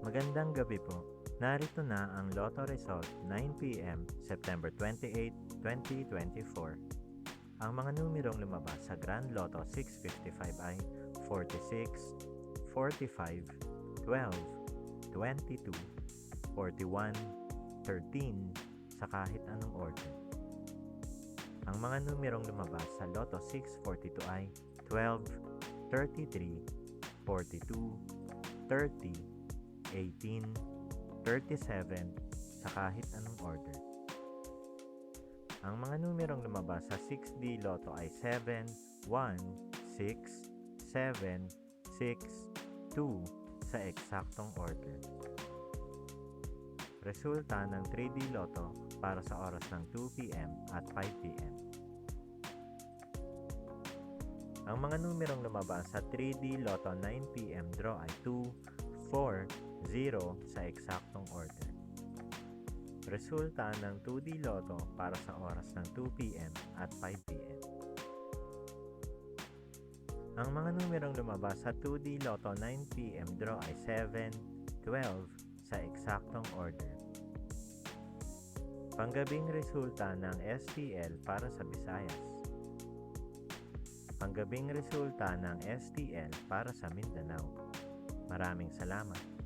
Magandang gabi po. Narito na ang Lotto result 9 p.m. September 28, 2024. Ang mga numerong lumabas sa Grand Lotto 655 ay 46, 45, 12, 22, 41, 13 sa kahit anong order. Ang mga numerong lumabas sa Lotto 642 ay 12, 33, 42, 30, 18, 37 sa kahit anong order. Ang mga numerong lumabas sa 6D Lotto ay 7, 1, 6, 7, 6, 2 sa eksaktong order. Resulta ng 3D Lotto para sa oras ng 2 p.m. at 5 p.m. Ang mga numerong lumabas sa 3D Lotto 9 p.m. draw ay 2, 4, 0 sa eksaktong order. Resulta ng 2D Lotto para sa oras ng 2 p.m. at 5 p.m. Ang mga numerong lumabas sa 2D Lotto 9 p.m. draw ay 7, 12 sa eksaktong order. Panggabing resulta ng STL para sa Visayas. Panggabing resulta ng STL para sa Mindanao. Maraming salamat.